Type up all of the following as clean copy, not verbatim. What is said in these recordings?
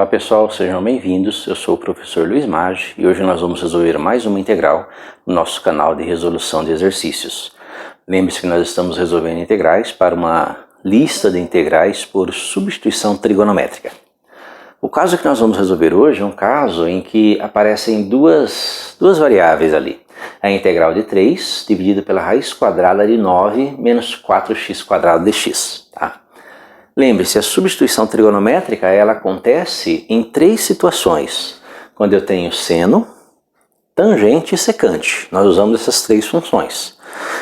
Olá pessoal, sejam bem-vindos. Eu sou o professor Luiz Maggi e hoje nós vamos resolver mais uma integral no nosso canal de resolução de exercícios. Lembre-se que nós estamos resolvendo integrais para uma lista de integrais por substituição trigonométrica. O caso que nós vamos resolver hoje é um caso em que aparecem duas variáveis ali. A integral de 3 dividida pela raiz quadrada de 9 menos 4x² de x. Tá? Lembre-se, a substituição trigonométrica ela acontece em três situações. Quando eu tenho seno, tangente e secante. Nós usamos essas três funções.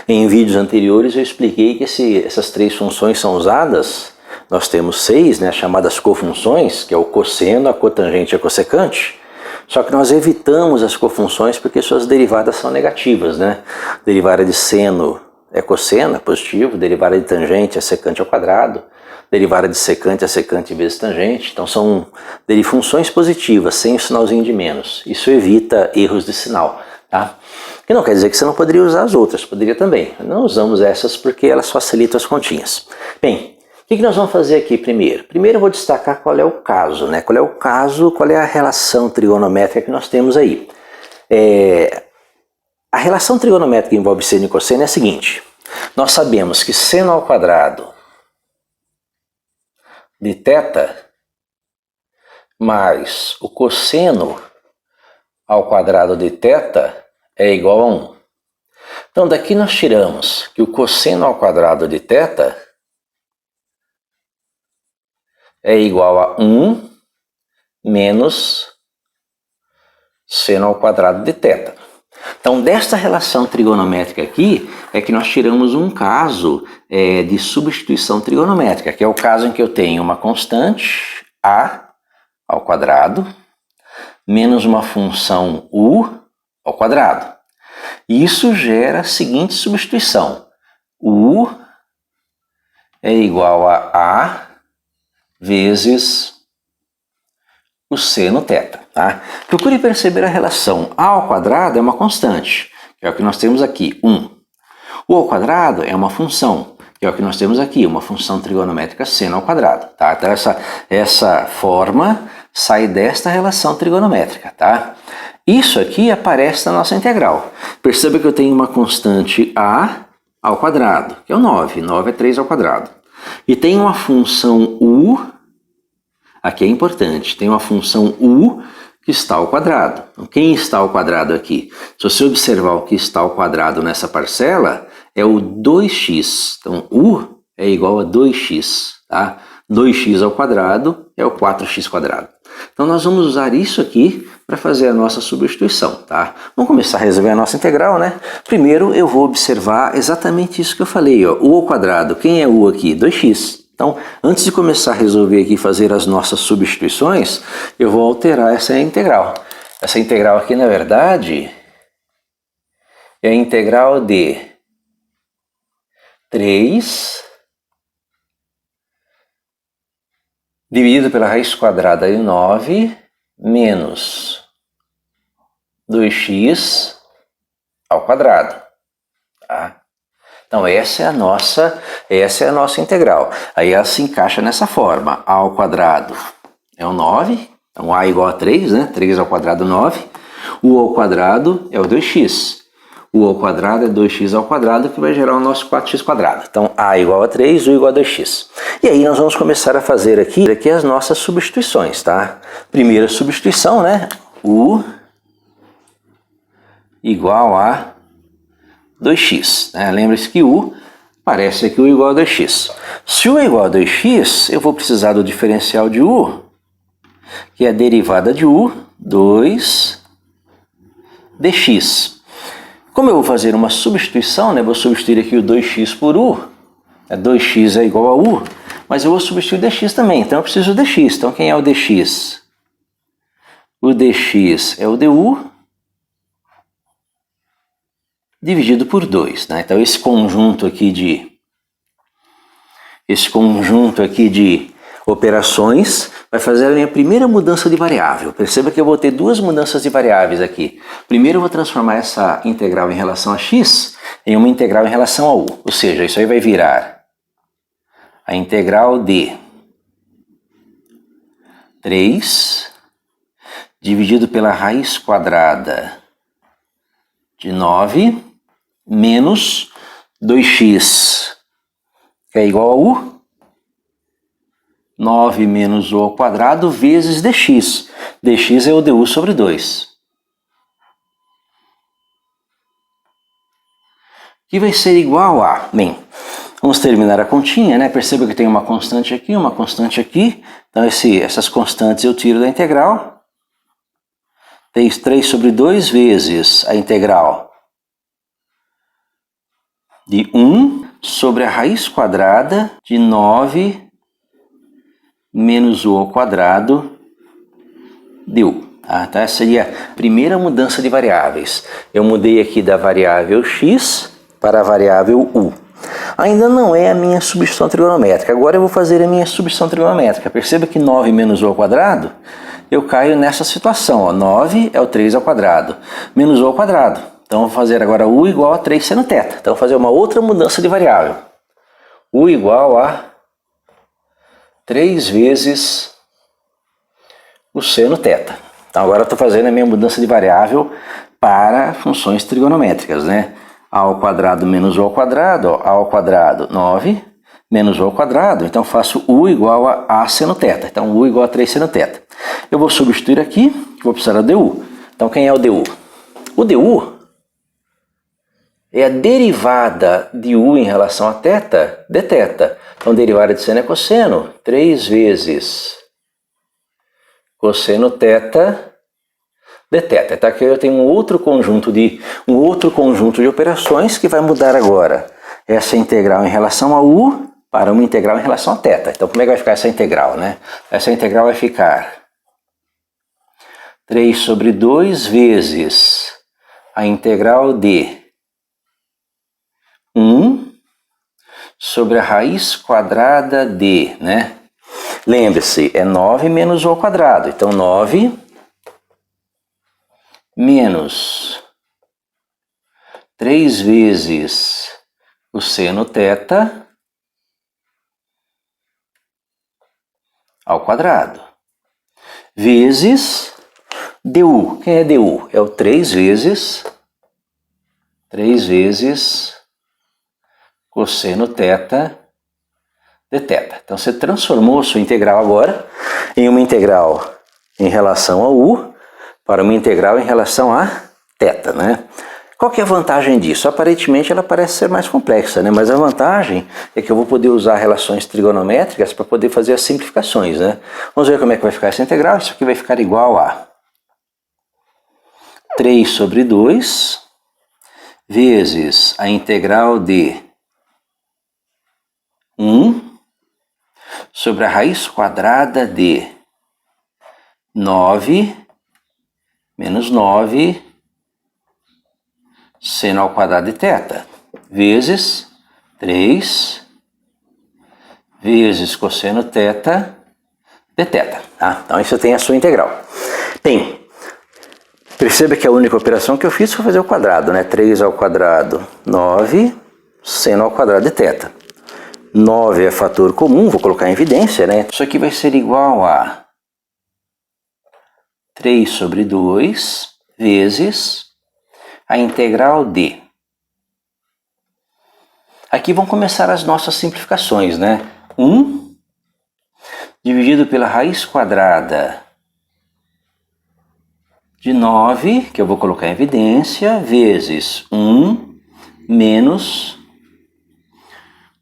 Em vídeos anteriores eu expliquei que essas três funções são usadas. Nós temos 6, né, chamadas cofunções, que é o cosseno, a cotangente e a cossecante. Só que nós evitamos as cofunções porque suas derivadas são negativas, né? Derivada de seno é cosseno, é positivo. Derivada de tangente é secante ao quadrado. Derivada de secante é secante vezes tangente. Então são funções positivas, sem o sinalzinho de menos. Isso evita erros de sinal, tá? Que não quer dizer que você não poderia usar as outras, poderia também. Não usamos essas porque elas facilitam as continhas. Bem, o que nós vamos fazer aqui primeiro? Primeiro eu vou destacar qual é o caso, né? Qual é o caso, qual é a relação trigonométrica que nós temos aí. A relação trigonométrica que envolve seno e cosseno é a seguinte. Nós sabemos que seno ao quadrado de θ mais o cosseno ao quadrado de θ é igual a 1. Então daqui nós tiramos que o cosseno ao quadrado de θ é igual a 1 menos seno ao quadrado de θ. Então, desta relação trigonométrica aqui, é que nós tiramos um caso de substituição trigonométrica, que é o caso em que eu tenho uma constante, a ao quadrado, menos uma função u ao quadrado. E isso gera a seguinte substituição. U é igual a vezes o seno θ. Tá? Procure perceber a relação. A ao quadrado é uma constante, que é o que nós temos aqui, 1. O ao quadrado é uma função, que é o que nós temos aqui, uma função trigonométrica seno ao quadrado. Tá? Então essa forma sai desta relação trigonométrica. Tá? Isso aqui aparece na nossa integral. Perceba que eu tenho uma constante a ao quadrado, que é o 9. 9 é 3 ao quadrado. E tem uma função u, aqui é importante, tem uma função u que está ao quadrado. Então, quem está ao quadrado aqui? Se você observar o que está ao quadrado nessa parcela, é o 2x. Então, u é igual a 2x. Tá? 2x ao quadrado é o 4x². Então, nós vamos usar isso aqui para fazer a nossa substituição. Tá? Vamos começar a resolver a nossa integral, né? Primeiro, eu vou observar exatamente isso que eu falei. Ó. U ao quadrado, quem é u aqui? 2x. Então, antes de começar a resolver aqui e fazer as nossas substituições, eu vou alterar essa integral. Essa integral aqui, na verdade, é a integral de 3 dividido pela raiz quadrada de 9 menos 2x ao quadrado. Tá? Então essa é a nossa integral. Aí ela se encaixa nessa forma. A ao quadrado é o 9. Então a igual a 3, né? 3 ao quadrado é 9. U ao quadrado é o 2x. U ao quadrado é 2x ao quadrado, que vai gerar o nosso 4x². Então a igual a 3, U igual a 2x. E aí nós vamos começar a fazer aqui as nossas substituições, tá? Primeira substituição, né? U igual a 2x. Né? Lembre-se que u parece aqui u igual a 2x. Se u é igual a 2x, eu vou precisar do diferencial de u, que é a derivada de u, 2 dx. Como eu vou fazer uma substituição, né? Vou substituir aqui o 2x por u. 2x é igual a u, mas eu vou substituir o dx também, então eu preciso do dx. Então quem é o dx? O dx é o du dividido por 2. Né? Então esse conjunto aqui de operações vai fazer a minha primeira mudança de variável. Perceba que eu vou ter duas mudanças de variáveis aqui. Primeiro eu vou transformar essa integral em relação a x em uma integral em relação a u. Ou seja, isso aí vai virar a integral de 3 dividido pela raiz quadrada de 9 menos 2x, que é igual a u. 9 menos u ao quadrado vezes dx. dx é o du sobre 2. Que vai ser igual a... Bem, vamos terminar a continha, né? Perceba que tem uma constante aqui, uma constante aqui. Então essas constantes eu tiro da integral. 3 sobre 2 vezes a integral de 1 sobre a raiz quadrada de 9 menos u ao quadrado de u. Então essa seria a primeira mudança de variáveis. Eu mudei aqui da variável x para a variável u. Ainda não é a minha substituição trigonométrica. Agora eu vou fazer a minha substituição trigonométrica. Perceba que 9 menos u ao quadrado, eu caio nessa situação. Ó. 9 é o 3 ao quadrado, menos u ao quadrado. Então eu vou fazer agora u igual a 3 seno θ. Então eu vou fazer uma outra mudança de variável. U igual a 3 vezes o seno θ. Então agora eu estou fazendo a minha mudança de variável para funções trigonométricas, né? A ao quadrado menos u ao quadrado, ó, a ao quadrado 9 menos u ao quadrado, então faço u igual a seno θ. Então u igual a 3 seno θ. Eu vou substituir aqui, vou precisar do du. Então quem é o du? O du é a derivada de u em relação a θ de θ. Então derivada de seno é cosseno, 3 vezes cosseno θ de θ. Tá? Aqui eu tenho um outro conjunto de operações que vai mudar agora essa integral em relação a u para uma integral em relação a θ. Então como é que vai ficar essa integral, né? Essa integral vai ficar 3 sobre 2 vezes a integral de 1 sobre a raiz quadrada de, né? Lembre-se, é 9 menos u ao quadrado. Então 9 menos 3 vezes o seno θ ao quadrado, vezes du. Quem é du? É o 3 vezes cosseno θ de θ. Então você transformou sua integral agora em uma integral em relação a u para uma integral em relação a θ, né? Qual que é a vantagem disso? Aparentemente ela parece ser mais complexa, né? Mas a vantagem é que eu vou poder usar relações trigonométricas para poder fazer as simplificações, né? Vamos ver como é que vai ficar essa integral. Isso aqui vai ficar igual a 3 sobre 2 vezes a integral de 1 sobre a raiz quadrada de 9 menos 9 seno ao quadrado de θ, vezes 3 vezes cosseno θ de θ. Tá? Então isso tem a sua integral. Tem. Perceba que a única operação que eu fiz foi fazer o quadrado, né? 3 ao quadrado, 9 seno ao quadrado de θ. 9 é fator comum, vou colocar em evidência, né? Isso aqui vai ser igual a 3 sobre 2 vezes a integral de... Aqui vão começar as nossas simplificações, né? 1 dividido pela raiz quadrada de 9, que eu vou colocar em evidência, vezes 1 menos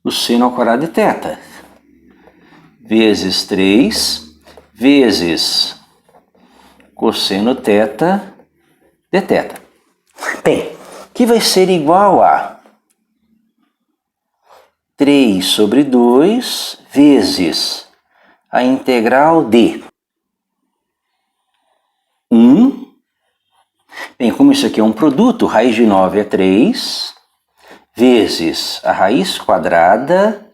o seno ao quadrado de θ, vezes 3 vezes cosseno θ de θ. Bem, que vai ser igual a 3 sobre 2 vezes a integral de 1. Bem, como isso aqui é um produto, raiz de 9 é 3, vezes a raiz quadrada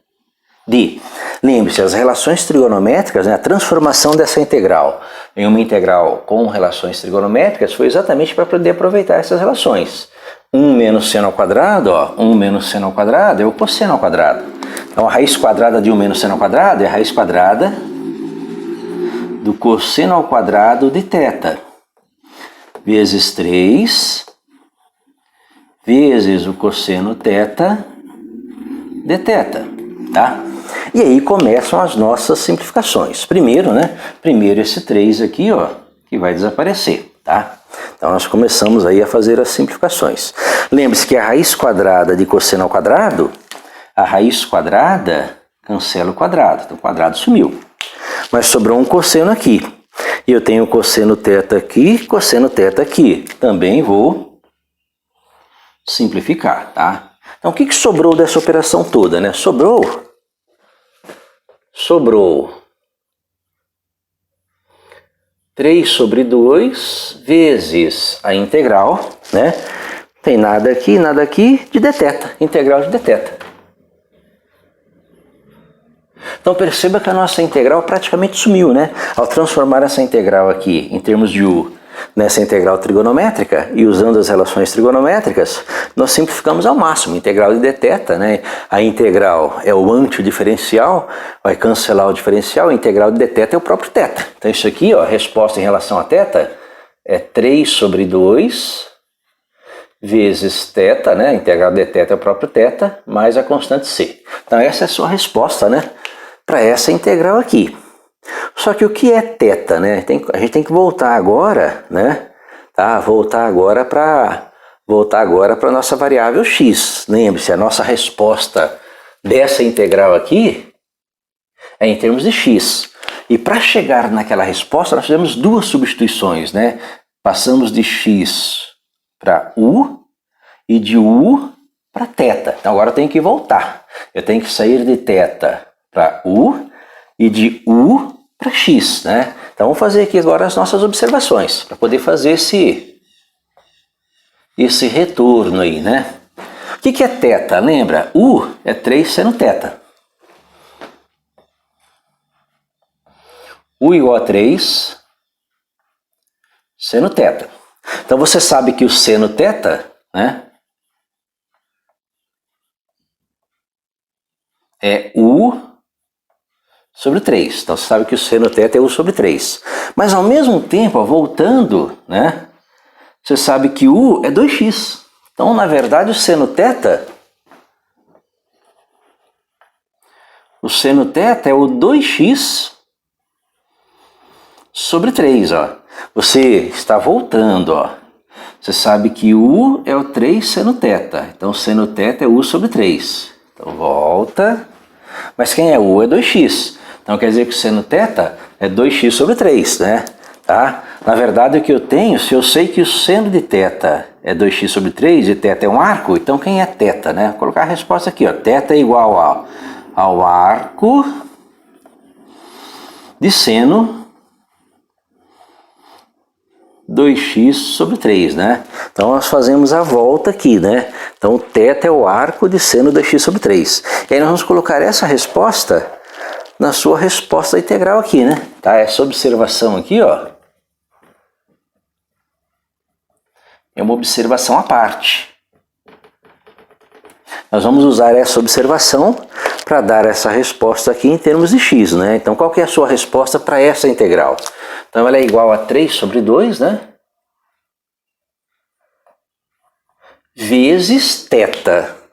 de... Lembre-se, as relações trigonométricas, né, a transformação dessa integral em uma integral com relações trigonométricas foi exatamente para poder aproveitar essas relações. 1 menos seno ao quadrado, ó, 1 menos seno ao quadrado é o cosseno ao quadrado. Então a raiz quadrada de 1 menos seno ao quadrado é a raiz quadrada do cosseno ao quadrado de θ, vezes 3, vezes o cosseno θ de θ, tá? E aí começam as nossas simplificações. Primeiro, né? Primeiro esse 3 aqui, ó, que vai desaparecer, tá? Então nós começamos aí a fazer as simplificações. Lembre-se que a raiz quadrada de cosseno ao quadrado, a raiz quadrada cancela o quadrado, então o quadrado sumiu. Mas sobrou um cosseno aqui. E eu tenho cosseno θ aqui, cosseno θ aqui. Também vou simplificar, tá? Então o que sobrou dessa operação toda, né? Sobrou 3 sobre 2 vezes a integral, né? Tem nada aqui de dθ, integral de dθ. Então perceba que a nossa integral praticamente sumiu, né? Ao transformar essa integral aqui em termos de u nessa integral trigonométrica e usando as relações trigonométricas, nós simplificamos ao máximo. Integral de dθ, né? A integral é o antidifferencial, vai cancelar o diferencial, a integral de dθ é o próprio θ. Então isso aqui, ó, a resposta em relação a θ é 3 sobre 2 vezes θ, né? A integral de dθ é o próprio θ, mais a constante c. Então essa é a sua resposta, né? Para essa integral aqui. Só que o que é θ, né? A gente tem que voltar agora, né? Tá? Voltar agora para a nossa variável x. Lembre-se, a nossa resposta dessa integral aqui é em termos de x. E para chegar naquela resposta, nós fizemos duas substituições, né? Passamos de x para u e de u para θ. Então agora eu tenho que voltar. Eu tenho que sair de θ para u e de u para x, né? Então vamos fazer aqui agora as nossas observações para poder fazer esse retorno aí, né? O que é θ? Lembra? U é 3 seno θ. U igual a 3 seno θ. Então você sabe que o seno θ, né, é U sobre 3. Então você sabe que o seno θ é U sobre 3. Mas ao mesmo tempo, ó, voltando, né, você sabe que U é 2x. Então, na verdade, o seno θ é o 2x sobre 3. Ó. Você está voltando. Ó. Você sabe que U é o 3 seno θ. Então, o seno θ é U sobre 3. Então, volta. Mas quem é U? É 2x. Então quer dizer que o seno θ é 2x sobre 3, né? Tá? Na verdade o que eu tenho, se eu sei que o seno de θ é 2x sobre 3 e θ é um arco, então quem é θ, né? Vou colocar a resposta aqui, ó. θ é igual ao arco de seno 2x sobre 3, né? Então nós fazemos a volta aqui, né? Então θ é o arco de seno 2x sobre 3. E aí nós vamos colocar essa resposta na sua resposta integral aqui, né? Tá? Essa observação aqui, ó, é uma observação à parte. Nós vamos usar essa observação para dar essa resposta aqui em termos de x, né? Então qual que é a sua resposta para essa integral? Então ela é igual a 3 sobre 2, né? Vezes θ.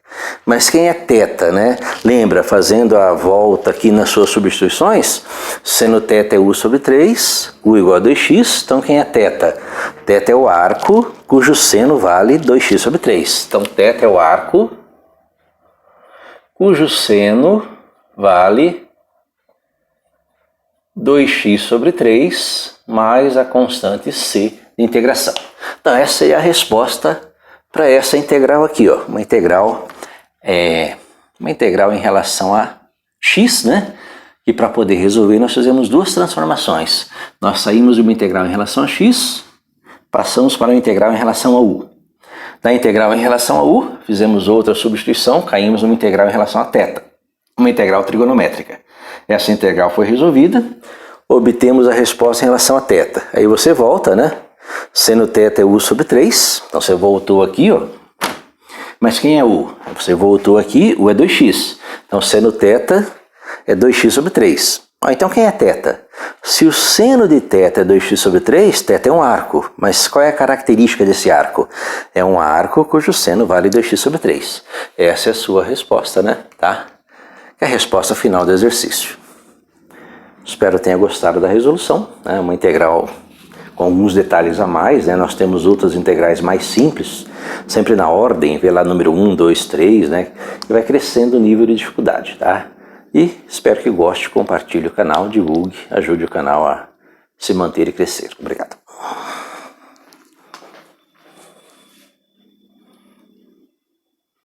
Mas quem é θ, né? Lembra, fazendo a volta aqui nas suas substituições, seno θ é U sobre 3, U igual a 2x, então quem é θ? θ é o arco cujo seno vale 2x sobre 3. Então θ é o arco cujo seno vale 2x sobre 3 mais a constante c de integração. Então essa é a resposta para essa integral aqui, ó, uma integral em relação a x, né? E para poder resolver nós fizemos duas transformações. Nós saímos de uma integral em relação a x, passamos para uma integral em relação a u. Da integral em relação a u, fizemos outra substituição, caímos numa integral em relação a θ, uma integral trigonométrica. Essa integral foi resolvida, obtemos a resposta em relação a θ. Aí você volta, né? Seno θ é u sobre 3, então você voltou aqui, ó. Mas quem é u? Você voltou aqui, u é 2x. Então seno θ é 2x sobre 3. Então quem é θ? Se o seno de θ é 2x sobre 3, θ é um arco. Mas qual é a característica desse arco? É um arco cujo seno vale 2x sobre 3. Essa é a sua resposta, né? Tá? É a resposta final do exercício. Espero que tenha gostado da resolução, né? Uma integral com alguns detalhes a mais, né? Nós temos outras integrais mais simples, sempre na ordem, vê lá número 1, 2, 3, né? E vai crescendo o nível de dificuldade, tá? E espero que goste, compartilhe o canal, divulgue, ajude o canal a se manter e crescer. Obrigado.